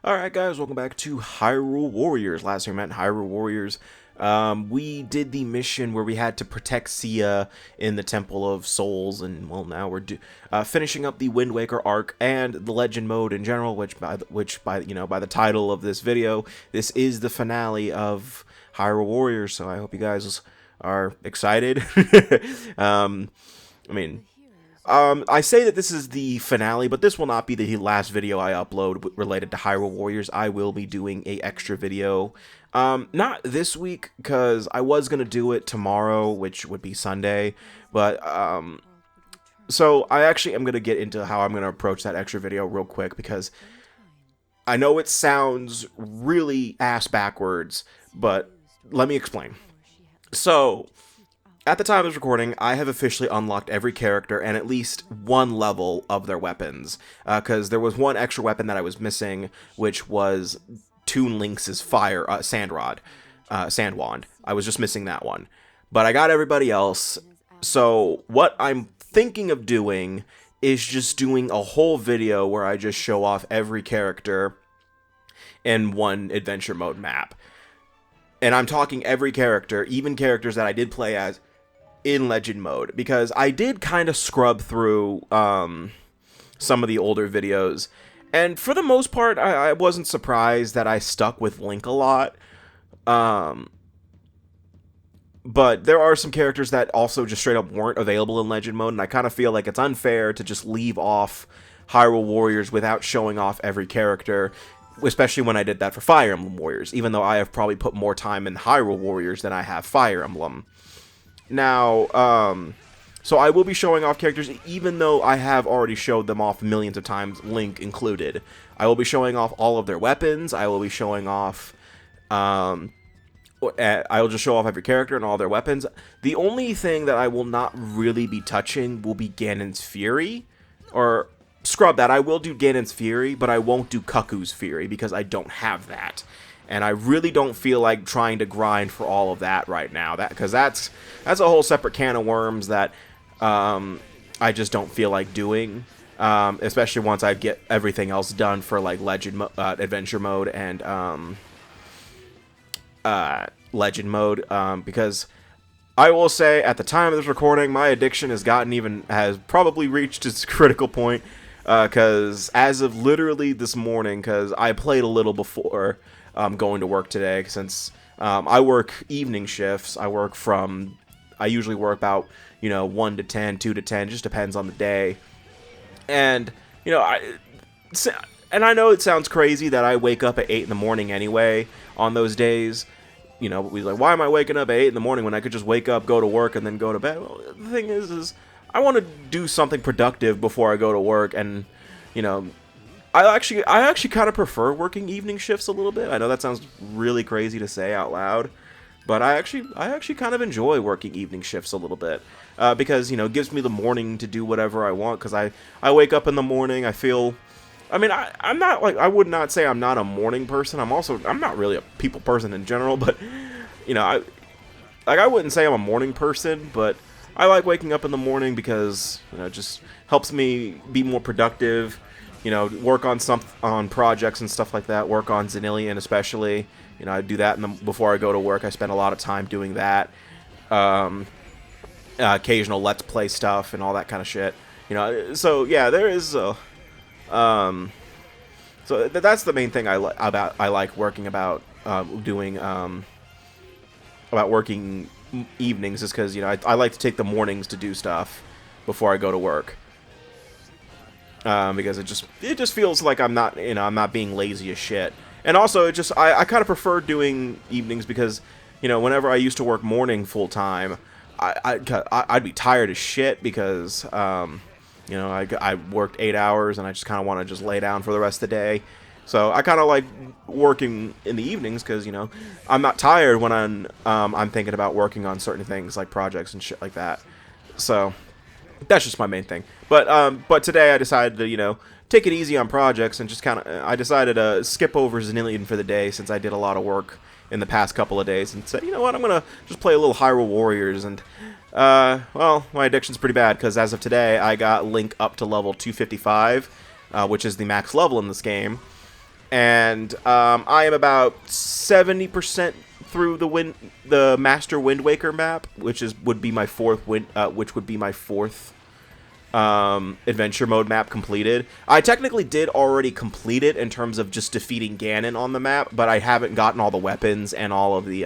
Alright guys, welcome back to Hyrule Warriors. Last time we met in Hyrule Warriors, we did the mission where we had to protect Sia in the Temple of Souls, and well, now we're finishing up the Wind Waker arc and the Legend mode in general, which by the title of this video, this is the finale of Hyrule Warriors. So I hope you guys are excited. I say that this is the finale, but this will not be the last video I upload related to Hyrule Warriors. I will be doing a extra video, not this week, because I was going to do it tomorrow, which would be Sunday, but, so I actually am going to get into how I'm going to approach that extra video real quick, because I know it sounds really ass backwards, but let me explain. So, at the time of this recording, I have officially unlocked every character and at least one level of their weapons, because there was one extra weapon that I was missing, which was Toon Link's sand wand. I was just missing that one, but I got everybody else. So what I'm thinking of doing is just doing a whole video where I just show off every character in one adventure mode map, and I'm talking every character, even characters that I did play as in Legend mode, because I did kind of scrub through some of the older videos, and for the most part I wasn't surprised that I stuck with Link a lot, but there are some characters that also just straight up weren't available in Legend mode, and I kind of feel like it's unfair to just leave off Hyrule Warriors without showing off every character, especially when I did that for Fire Emblem Warriors, even though I have probably put more time in Hyrule Warriors than I have Fire Emblem. Now, so I will be showing off characters, even though I have already showed them off millions of times, Link included. I will be showing off all of their weapons. I will be showing off, I will just show off every character and all their weapons. The only thing that I will not really be touching will be Ganon's Fury, or scrub that. I will do Ganon's Fury, but I won't do Cuckoo's Fury, because I don't have that. And I really don't feel like trying to grind for all of that right now, because that's a whole separate can of worms that I just don't feel like doing, especially once I get everything else done for like adventure mode and Legend mode, because I will say at the time of this recording, my addiction has probably reached its critical point, because as of literally this morning, because I played a little before going to work today, since I work evening shifts. I usually work about 1 to 10, 2 to 10, just depends on the day. And I know it sounds crazy that I wake up at 8 in the morning anyway on those days. We like, why am I waking up at 8 in the morning when I could just wake up, go to work, and then go to bed? Well, the thing is I want to do something productive before I go to work, and I actually kind of prefer working evening shifts a little bit. I know that sounds really crazy to say out loud, but I actually kind of enjoy working evening shifts a little bit, because it gives me the morning to do whatever I want. Because I wake up in the morning, I feel, I'm not like, I would not say I'm not a morning person. I'm not really a people person in general, but I wouldn't say I'm a morning person, but I like waking up in the morning because it just helps me be more productive. Work on projects and stuff like that. Work on Xenilian especially. I do that before I go to work. I spend a lot of time doing that. Occasional Let's Play stuff and all that kind of shit. So yeah, there is. So that's the main thing I like working about working evenings, is because I like to take the mornings to do stuff before I go to work. Because it just feels like I'm not being lazy as shit. And also I kind of prefer doing evenings because whenever I used to work morning full time, I'd be tired as shit because I worked 8 hours and I just kind of want to just lay down for the rest of the day. So I kind of like working in the evenings because I'm not tired when I'm thinking about working on certain things like projects and shit like that. So that's just my main thing. But today I decided to, take it easy on projects and just I decided to skip over Xenilian for the day, since I did a lot of work in the past couple of days, and said, what, I'm going to just play a little Hyrule Warriors. And, well, my addiction's pretty bad, because as of today, I got Link up to level 255, which is the max level in this game. and I am about 70% through the Master Wind Waker map, which would be my fourth adventure mode map completed. I technically did already complete it in terms of just defeating Ganon on the map, but I haven't gotten all the weapons and all of the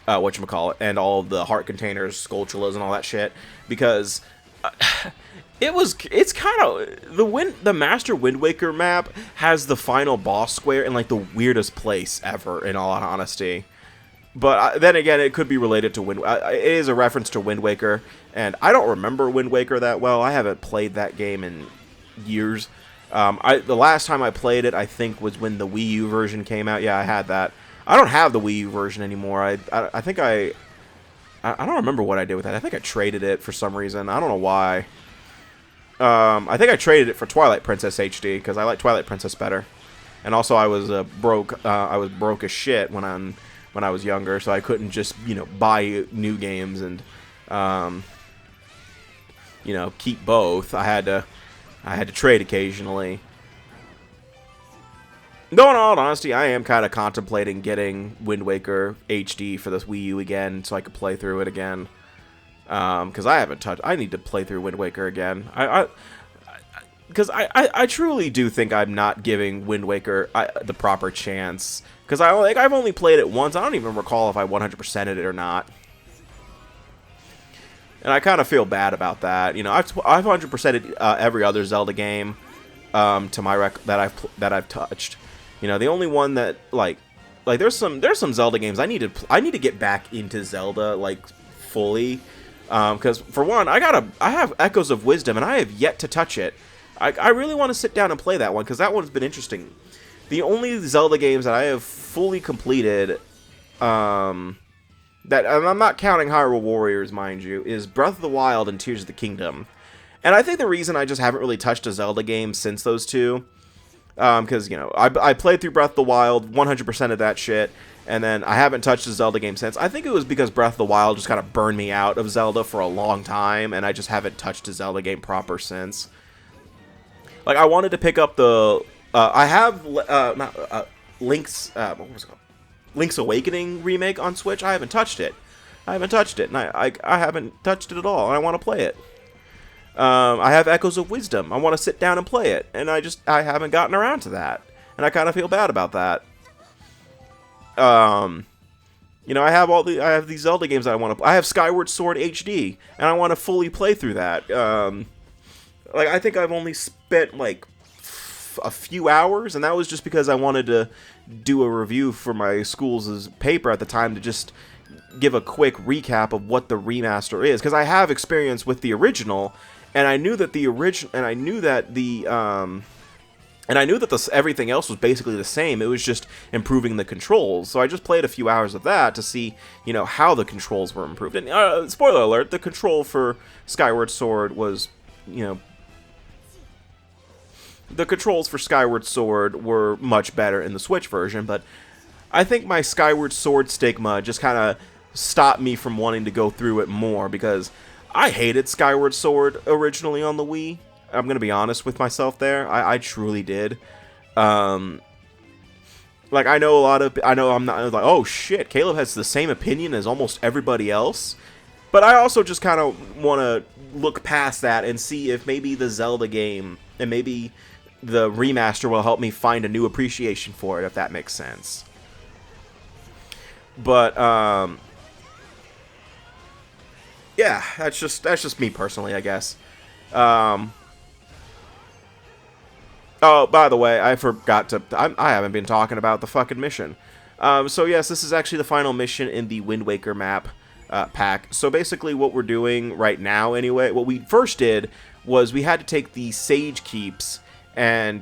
whatchamacallit, and all of the heart containers, Skulltulas, and all that shit, because it's kind of the Master Wind Waker map has the final boss square in like the weirdest place ever, in all honesty. But then again, it could be related to it is a reference to Wind Waker, and I don't remember Wind Waker that well. I haven't played that game in years. The last time I played it, I think, was when the Wii U version came out. Yeah, I had that. I don't have the Wii U version anymore. I think I don't remember what I did with that. I think I traded it for some reason. I don't know why. I think I traded it for Twilight Princess HD because I like Twilight Princess better. And also, I was broke. I was broke as shit when I was younger, so I couldn't just, buy new games and, keep both. I had to trade occasionally. Though in all honesty, I am kind of contemplating getting Wind Waker HD for this Wii U again, so I could play through it again. Because I need to play through Wind Waker again. Because I truly do think I'm not giving Wind Waker the proper chance. Because I've only played it once. I don't even recall if I 100%ed it or not. And I kind of feel bad about that. I've 100%ed every other Zelda game to my that I've touched. The only one that there's some Zelda games I need to get back into Zelda fully. Because for one, I have Echoes of Wisdom and I have yet to touch it. I really want to sit down and play that one because that one's been interesting. The only Zelda games that I have fully completed, and I'm not counting Hyrule Warriors, mind you, is Breath of the Wild and Tears of the Kingdom. And I think the reason I just haven't really touched a Zelda game since those two, because, I played through Breath of the Wild, 100% of that shit, and then I haven't touched a Zelda game since. I think it was because Breath of the Wild just kind of burned me out of Zelda for a long time, and I just haven't touched a Zelda game proper since. I wanted to pick up the... I have Link's... what was it called? Link's Awakening remake on Switch. I haven't touched it. And I haven't touched it at all, and I want to play it. I have Echoes of Wisdom. I want to sit down and play it, and I haven't gotten around to that, and I kind of feel bad about that. I have these Zelda games that I want to play. I have Skyward Sword HD, and I want to fully play through that. I think I've only spent a few hours, and that was just because I wanted to do a review for my school's paper at the time to just give a quick recap of what the remaster is, because I have experience with the original, and I knew that everything else was basically the same. It was just improving the controls. So I just played a few hours of that to see, how the controls were improved. And spoiler alert, the control for Skyward Sword was, the controls for Skyward Sword were much better in the Switch version, but I think my Skyward Sword stigma just kind of stopped me from wanting to go through it more, because I hated Skyward Sword originally on the Wii. I'm going to be honest with myself there. I truly did. I know I'm not oh shit, Caleb has the same opinion as almost everybody else. But I also just kind of want to look past that and see if maybe the Zelda game and maybe the remaster will help me find a new appreciation for it, if that makes sense. But, yeah, that's just me personally, I guess. Oh, by the way, I forgot to... I haven't been talking about the fucking mission. So, yes, this is actually the final mission in the Wind Waker map pack. So, basically, what we're doing right now, anyway... What we first did was we had to take the Sage Keeps and...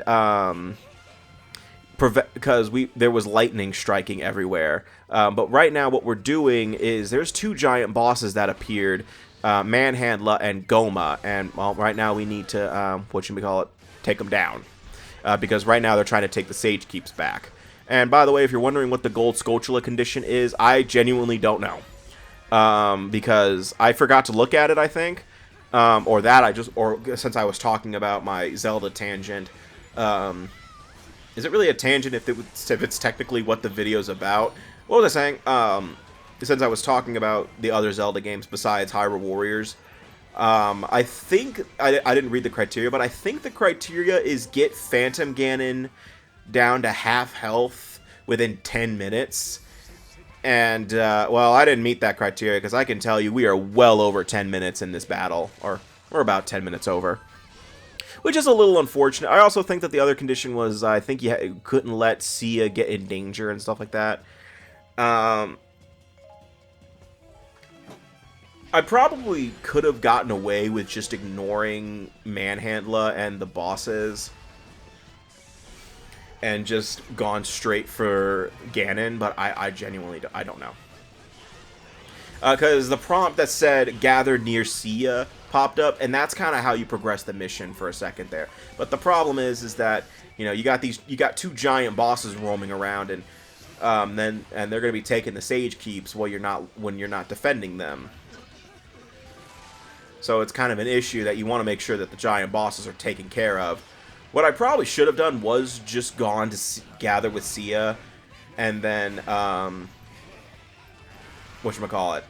because there was lightning striking everywhere. But right now, what we're doing is... There's two giant bosses that appeared. Manhandla and Goma. And, well, right now we need to... take them down. Because right now they're trying to take the Sage Keeps back. And by the way, if you're wondering what the Gold Skulltula condition is, I genuinely don't know. Because I forgot to look at it, I think. Or since I was talking about my Zelda tangent, Is it really a tangent if it's technically what the video's about? What was I saying? Since I was talking about the other Zelda games besides Hyrule Warriors, I think I didn't read the criteria, but I think the criteria is get Phantom Ganon down to half health within 10 minutes. And, well, I didn't meet that criteria, because I can tell you we are well over 10 minutes in this battle. Or we're about 10 minutes over. Which is a little unfortunate. I also think that the other condition was, I think you couldn't let Sia get in danger and stuff like that. I probably could have gotten away with just ignoring Manhandla and the bosses and just gone straight for Ganon, but I genuinely I don't know. Because the prompt that said, gather near Sia, popped up, and that's kind of how you progress the mission for a second there. But the problem is that, you know, you got two giant bosses roaming around, and they're going to be taking the Sage Keeps when you're not defending them. So it's kind of an issue that you want to make sure that the giant bosses are taken care of. What I probably should have done was just gone to gather with Sia, and then, whatchamacallit,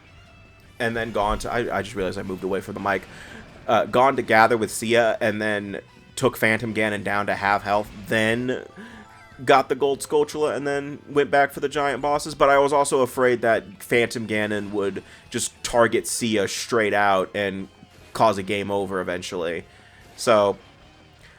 and then gone to, I just realized I moved away from the mic, gone to gather with Sia, and then took Phantom Ganon down to half health, then got the gold Skulltula, and then went back for the giant bosses. But I was also afraid that Phantom Ganon would just target Sia straight out and cause a game over eventually. So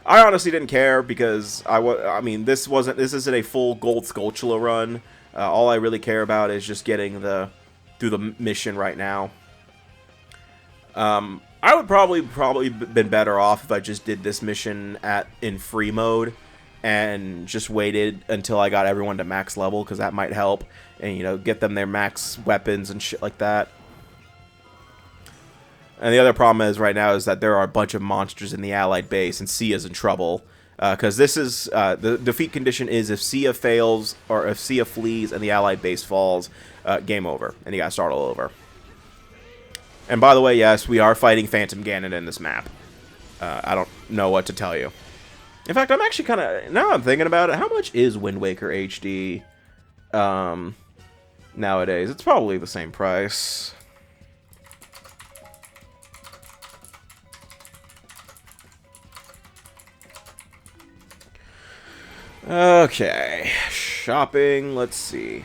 I honestly didn't care, because I mean, this isn't a full gold Skulltula run. All I really care about is just getting through the mission right now. I would probably been better off if I just did this mission in free mode and just waited until I got everyone to max level, because that might help, and, you know, get them their max weapons and shit like that. And the other problem is right now is that there are a bunch of monsters in the allied base, and Sia's in trouble. Because this is, the defeat condition is if Sia fails, or if Sia flees and the allied base falls, game over, and you gotta start all over. And by the way, yes, we are fighting Phantom Ganon in this map. I don't know what to tell you. In fact, I'm actually kind of, now I'm thinking about it, how much is Wind Waker HD nowadays? It's probably the same price. Okay, shopping, let's see.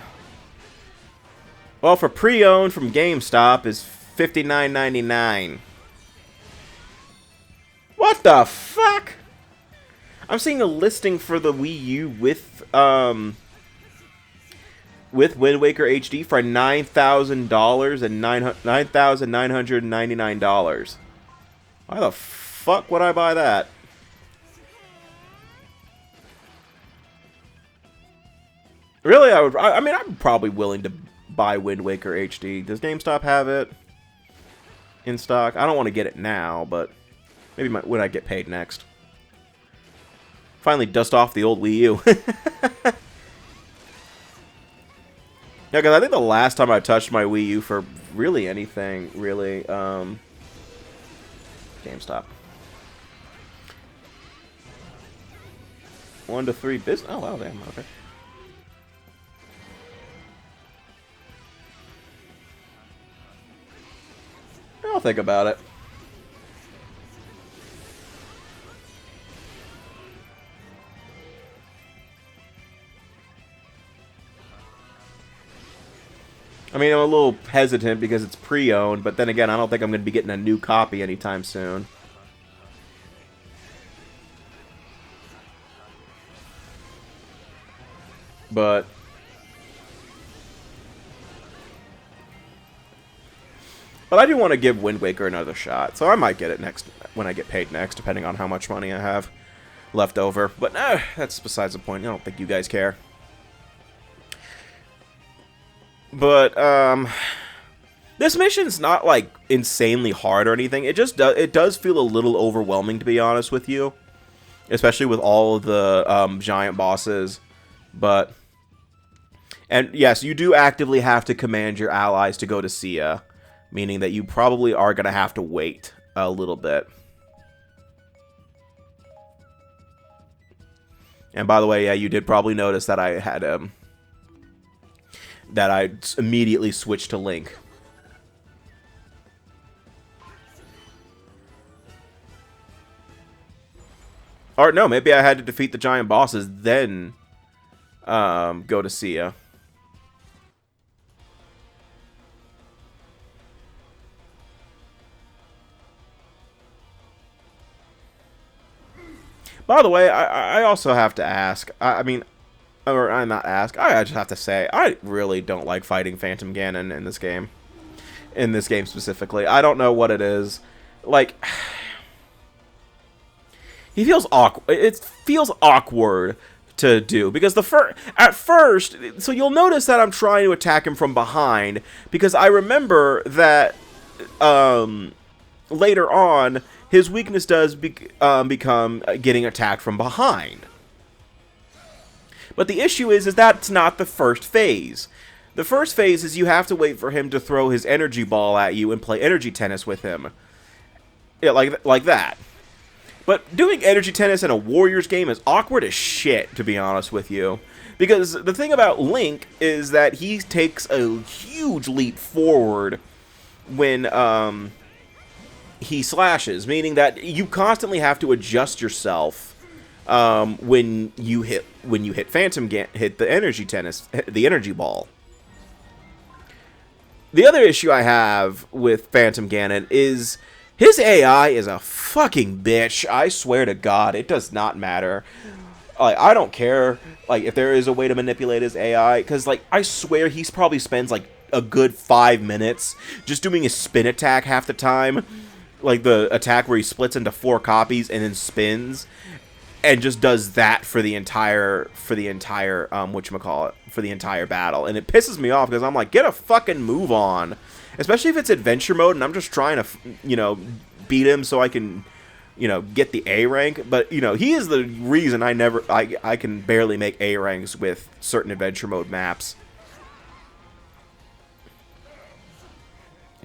Well, for pre-owned from GameStop is $59.99. What the fuck? I'm seeing a listing for the Wii U with Wind Waker HD for $9,000 and $9,999. Why the fuck would I buy that? Really, I mean, I'm probably willing to buy Wind Waker HD. Does GameStop have it in stock? I don't want to get it now, but maybe when I get paid next. Finally dust off the old Wii U. Yeah, because I think the last time I touched my Wii U for really anything, really, GameStop. 1 to 3 business. Oh, wow, damn, okay. I'll think about it. I mean, I'm a little hesitant because it's pre-owned, but then again, I don't think I'm going to be getting a new copy anytime soon. But I do want to give Wind Waker another shot, so I might get it next when I get paid next, depending on how much money I have left over. But that's besides the point. I don't think you guys care. But this mission's not like insanely hard or anything. It does feel a little overwhelming, to be honest with you, especially with all of the giant bosses. And yes, you do actively have to command your allies to go to Sia, meaning that you probably are going to have to wait a little bit. And by the way, yeah, you did probably notice that I had that I immediately switched to Link. Or no, maybe I had to defeat the giant bosses, then go to Sia. By the way, I also have to ask, I mean, or I not ask, I just have to say, I really don't like fighting Phantom Ganon in this game. In this game specifically. I don't know what it is. Like, he feels awkward. It feels awkward to do, because at first, so you'll notice that I'm trying to attack him from behind, because I remember that, later on, his weakness does become getting attacked from behind. But the issue is that's not the first phase. The first phase is you have to wait for him to throw his energy ball at you and play energy tennis with him. Yeah, like that. But doing energy tennis in a Warriors game is awkward as shit, to be honest with you. Because the thing about Link is that he takes a huge leap forward when he slashes, meaning that you constantly have to adjust yourself when you hit hit the energy ball. The other issue I have with Phantom Ganon is his AI is a fucking bitch. I swear to God, it does not matter. Like, I don't care like if there is a way to manipulate his AI, because like I swear he probably spends like a good 5 minutes just doing his spin attack half the time. Like the attack where he splits into 4 copies and then spins, and just does that for the entire battle. And it pisses me off because I'm like, get a fucking move on, especially if it's adventure mode and I'm just trying to beat him so I can get the A rank. But he is the reason I can barely make A ranks with certain adventure mode maps.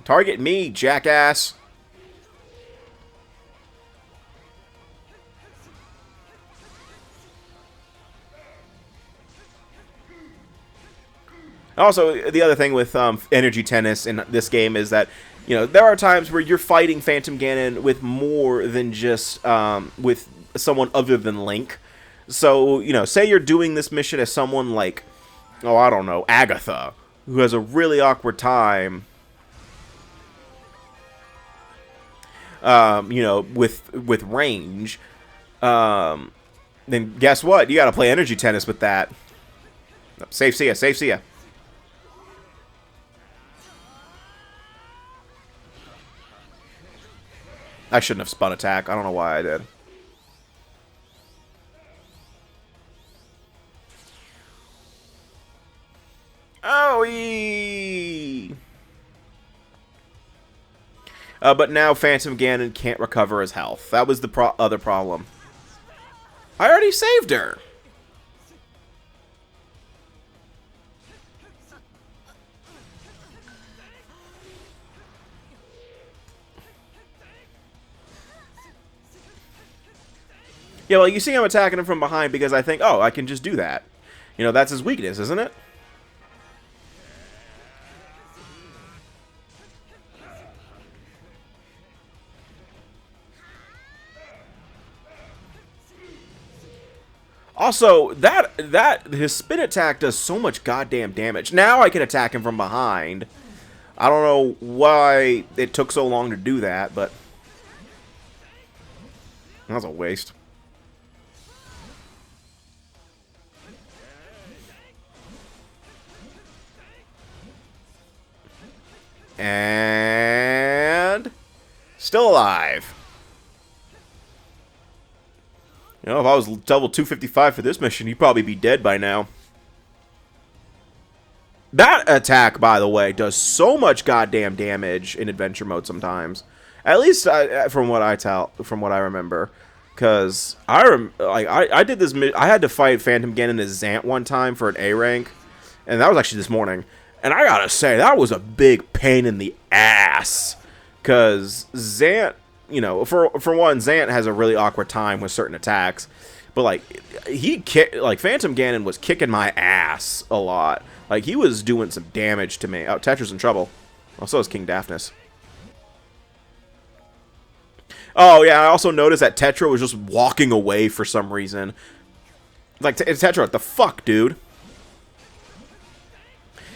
Target me, jackass. Also, the other thing with energy tennis in this game is that, there are times where you're fighting Phantom Ganon with more than just with someone other than Link. So, say you're doing this mission as someone like, oh, I don't know, Agatha, who has a really awkward time, with range, then guess what? You gotta play energy tennis with that. Safe see ya. I shouldn't have spun attack. I don't know why I did. Oh-ee! But now Phantom Ganon can't recover his health. That was the other problem. I already saved her! Yeah, well, you see I'm attacking him from behind because I think, oh, I can just do that. That's his weakness, isn't it? Also, his spin attack does so much goddamn damage. Now I can attack him from behind. I don't know why it took so long to do that, but that was a waste. And still alive. If I was level 255 for this mission, he'd probably be dead by now. That attack, by the way, does so much goddamn damage in adventure mode sometimes. At least from what I remember, because I did this. I had to fight Phantom Ganon as Zant one time for an A rank, and that was actually this morning. And I gotta say, that was a big pain in the ass, because Zant, for one, Zant has a really awkward time with certain attacks. But like Phantom Ganon was kicking my ass a lot. Like he was doing some damage to me. Oh, Tetra's in trouble. Oh, so is King Daphnes. Oh yeah, I also noticed that Tetra was just walking away for some reason. Like Tetra, what the fuck, dude?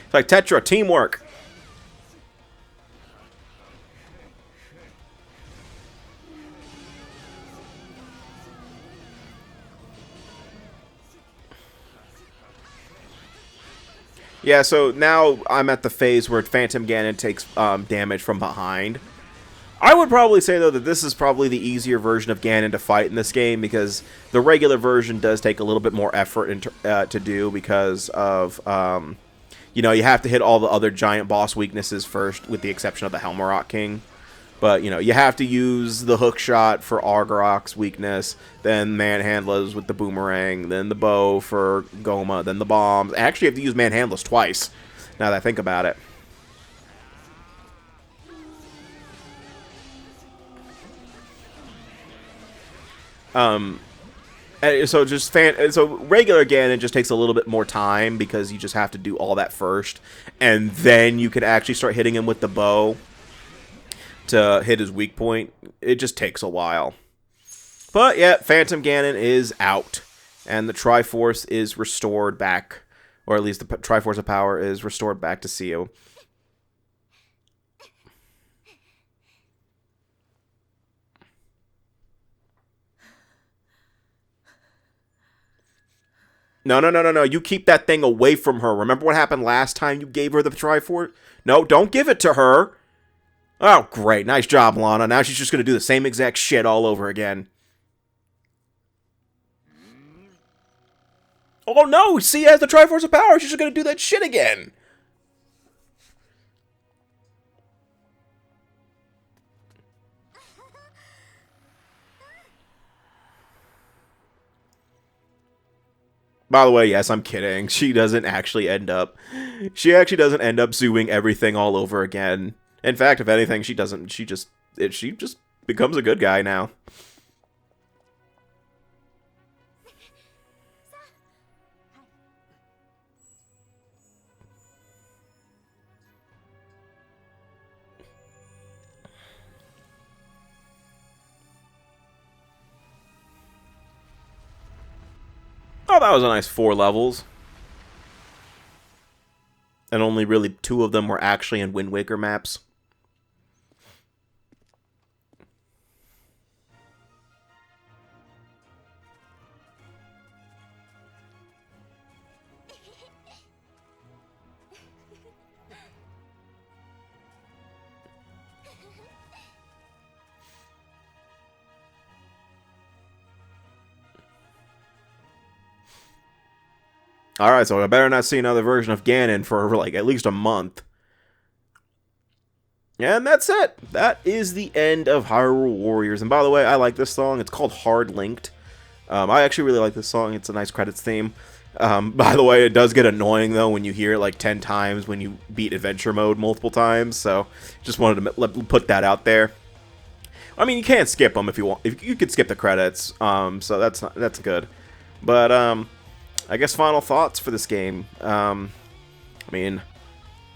It's like Tetra, teamwork. Yeah, so now I'm at the phase where Phantom Ganon takes damage from behind. I would probably say, though, that this is probably the easier version of Ganon to fight in this game, because the regular version does take a little bit more effort to do because of, you know, you have to hit all the other giant boss weaknesses first, with the exception of the Helmarok King. But, you know, you have to use the hook shot for Argarok's weakness, then Manhandlas with the boomerang, then the bow for Goma, then the bombs. I actually have to use Manhandlas twice, now that I think about it. So regular Ganon just takes a little bit more time, because you just have to do all that first, and then you can actually start hitting him with the bow to hit his weak point. It just takes a while. But yeah, Phantom Ganon is out, and the Triforce is restored back, or at least the Triforce of Power is restored back to Seo. No. You keep that thing away from her. Remember what happened last time you gave her the Triforce? No, don't give it to her. Oh, great. Nice job, Lana. Now she's just going to do the same exact shit all over again. Oh, no. See, as the Triforce of Power, she's just going to do that shit again. By the way, yes, I'm kidding. She actually doesn't end up doing everything all over again. In fact, if anything, she just becomes a good guy now. Oh, that was a nice 4 levels. And only really 2 of them were actually in Wind Waker maps. Alright, so I better not see another version of Ganon for, like, at least a month. And that's it. That is the end of Hyrule Warriors. And by the way, I like this song. It's called Hard Linked. I actually really like this song. It's a nice credits theme. By the way, it does get annoying, though, when you hear it, like, 10 times when you beat Adventure Mode multiple times. So, just wanted to put that out there. I mean, you can't skip them if you want. If you could skip the credits, so that's good. But, I guess final thoughts for this game. I mean,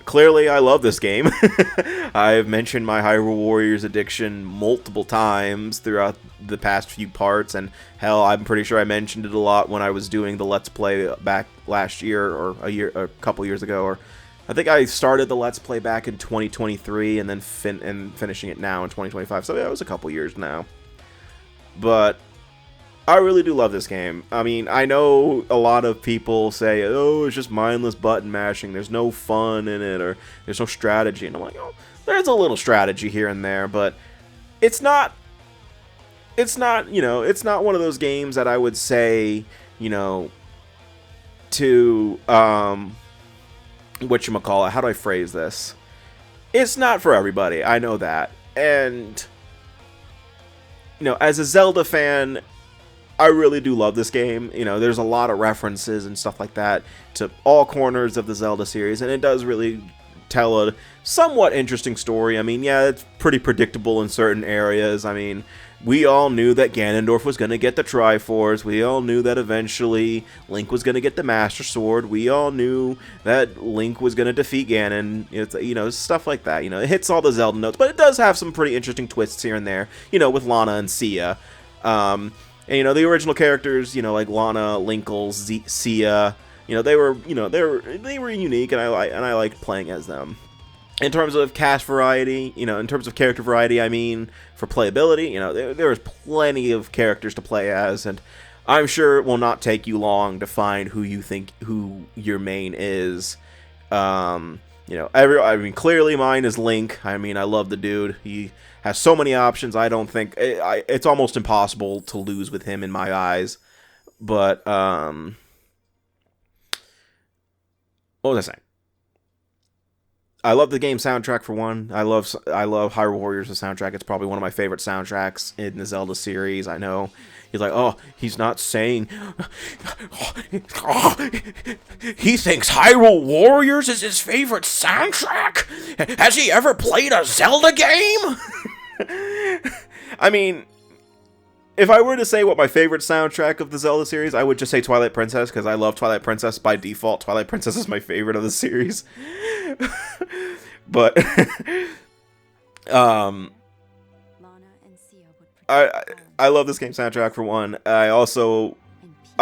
clearly I love this game. I've mentioned my Hyrule Warriors addiction multiple times throughout the past few parts, and hell, I'm pretty sure I mentioned it a lot when I was doing the Let's Play back last year, or a couple years ago, or I think I started the Let's Play back in 2023 and then finishing it now in 2025. So yeah, it was a couple years now. But I really do love this game. I mean, I know a lot of people say, oh, it's just mindless button mashing, there's no fun in it, or there's no strategy, and I'm like, oh, there's a little strategy here and there, but it's not, you know, it's not one of those games that I would say, you know, to, whatchamacallit, how do I phrase this? It's not for everybody, I know that, and, you know, as a Zelda fan, I really do love this game. You know, there's a lot of references and stuff like that to all corners of the Zelda series, and it does really tell a somewhat interesting story. I mean, yeah, it's pretty predictable in certain areas. I mean, We all knew that Ganondorf was going to get the Triforce. We all knew that eventually Link was going to get the Master Sword. We all knew that Link was going to defeat Ganon. It's, you know, stuff like that. You know, it hits all the Zelda notes, but it does have some pretty interesting twists here and there, you know, with Lana and Sia. And, you know, the original characters, you know, like Lana, Linkle, Sia, you know, they were unique, and I liked playing as them. In terms of cast variety, you know, in terms of character variety, I mean, for playability, you know, there is plenty of characters to play as, and I'm sure it will not take you long to find who your main is. You know, I mean, clearly mine is Link. I mean, I love the dude. He has so many options. I don't think it's almost impossible to lose with him in my eyes. But what was I saying? I love the game soundtrack for one. I love Hyrule Warriors, the soundtrack. It's probably one of my favorite soundtracks in the Zelda series. I know he's like, oh, he's not saying. He thinks Hyrule Warriors is his favorite soundtrack. Has he ever played a Zelda game? I mean, if I were to say what my favorite soundtrack of the Zelda series, I would just say Twilight Princess, because I love Twilight Princess by default. Twilight Princess is my favorite of the series. But I love this game soundtrack for one. I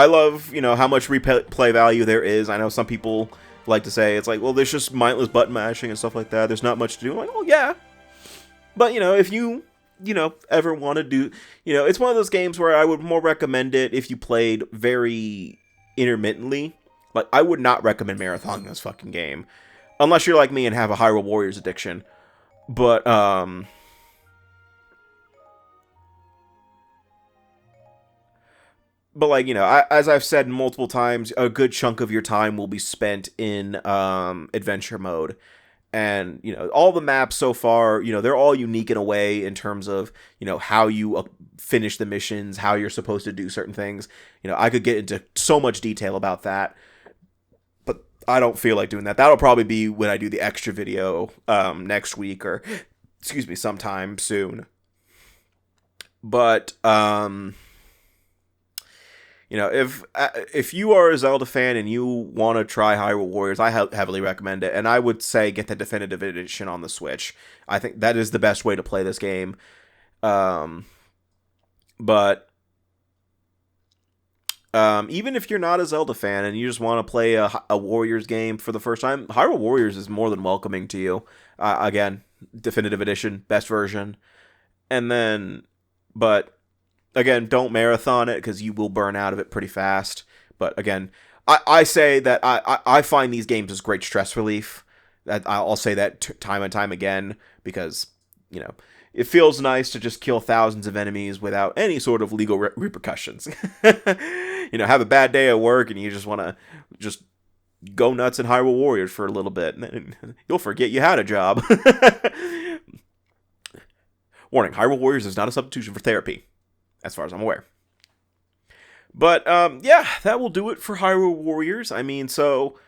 love, you know, how much replay value there is. I know some people like to say it's like, well, there's just mindless button mashing and stuff like that. There's not much to do. I'm like, well, yeah. But, you know, if you know, ever want to do, you know, it's one of those games where I would more recommend it if you played very intermittently. Like, I would not recommend marathoning this fucking game. Unless you're like me and have a Hyrule Warriors addiction. But, like, you know, as I've said multiple times, a good chunk of your time will be spent in, adventure mode. And, you know, all the maps so far, you know, they're all unique in a way in terms of, you know, how you finish the missions, how you're supposed to do certain things. You know, I could get into so much detail about that, but I don't feel like doing that. That'll probably be when I do the extra video next week, or, excuse me, sometime soon. But, you know, if you are a Zelda fan and you want to try Hyrule Warriors, I heavily recommend it. And I would say get the Definitive Edition on the Switch. I think that is the best way to play this game. But even if you're not a Zelda fan and you just want to play a Warriors game for the first time, Hyrule Warriors is more than welcoming to you. Again, Definitive Edition, best version. And then, but again, don't marathon it because you will burn out of it pretty fast. But again, I say that I find these games as great stress relief. I'll say that time and time again because, you know, it feels nice to just kill thousands of enemies without any sort of legal repercussions. You know, have a bad day at work and you just want to just go nuts in Hyrule Warriors for a little bit, and then you'll forget you had a job. Warning, Hyrule Warriors is not a substitution for therapy, as far as I'm aware. But, yeah, that will do it for Hyrule Warriors. I mean, so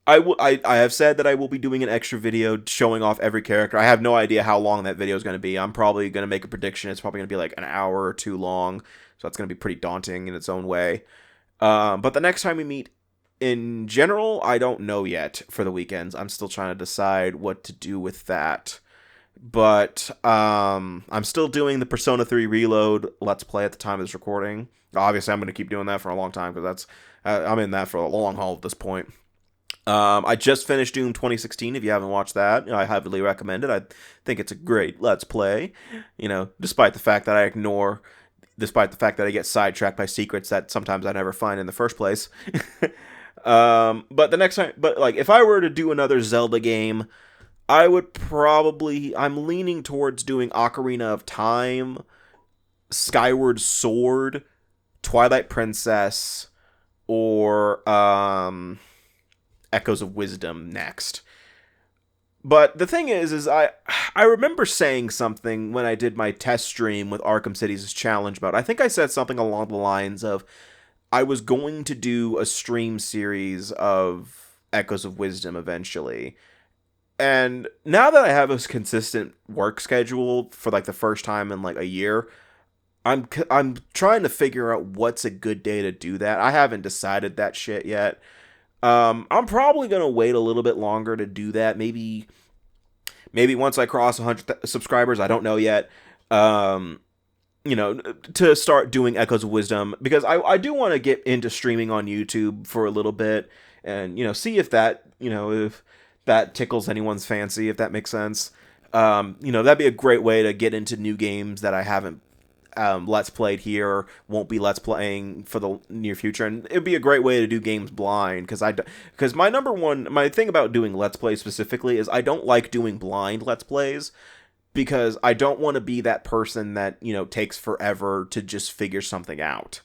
I have said that I will be doing an extra video showing off every character. I have no idea how long that video is going to be. I'm probably going to make a prediction. It's probably going to be like an hour or two long, so that's going to be pretty daunting in its own way. But the next time we meet, in general, I don't know yet for the weekends. I'm still trying to decide what to do with that. But I'm still doing the Persona 3 Reload Let's Play at the time of this recording. Obviously, I'm going to keep doing that for a long time because I'm in that for a long haul at this point. I just finished Doom 2016. If you haven't watched that, I heavily recommend it. I think it's a great Let's Play. You know, despite the fact that I get sidetracked by secrets that sometimes I never find in the first place. But the next time, like, if I were to do another Zelda game, I'm leaning towards doing Ocarina of Time, Skyward Sword, Twilight Princess, or Echoes of Wisdom next. But the thing is I remember saying something when I did my test stream with Arkham City's challenge mode. I think I said something along the lines of I was going to do a stream series of Echoes of Wisdom eventually. And now that I have a consistent work schedule for like the first time in like a year, I'm trying to figure out what's a good day to do that. I haven't decided that shit yet. I'm probably gonna wait a little bit longer to do that. Maybe once I cross 100 subscribers. I don't know yet. Um, to start doing Echoes of Wisdom, because I do want to get into streaming on YouTube for a little bit, and see if that tickles anyone's fancy, if that makes sense. That'd be a great way to get into new games that I haven't let's played here, or won't be let's playing for the near future, and it'd be a great way to do games blind, because my thing about doing let's play specifically is I don't like doing blind let's plays, because I don't want to be that person that takes forever to just figure something out,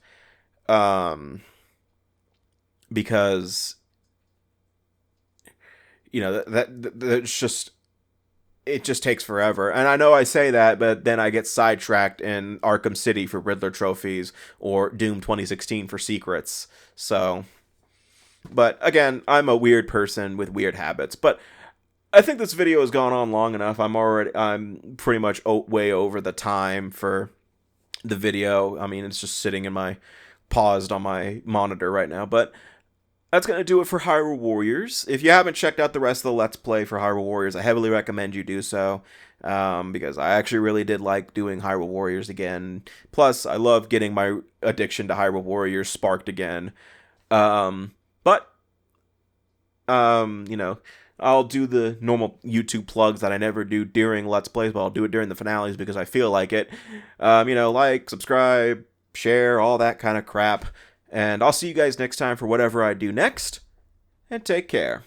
because that's just, it just takes forever. And I know I say that, but then I get sidetracked in Arkham City for Riddler trophies, or Doom 2016 for secrets. So, but again, I'm a weird person with weird habits. But I think this video has gone on long enough. I'm pretty much way over the time for the video. I mean, it's just sitting in paused on my monitor right now. But that's going to do it for Hyrule Warriors. If you haven't checked out the rest of the Let's Play for Hyrule Warriors, I heavily recommend you do so, because I actually really did like doing Hyrule Warriors again. Plus, I love getting my addiction to Hyrule Warriors sparked again. But I'll do the normal YouTube plugs that I never do during Let's Plays, but I'll do it during the finales because I feel like it. Like, subscribe, share, all that kind of crap. And I'll see you guys next time for whatever I do next, and take care.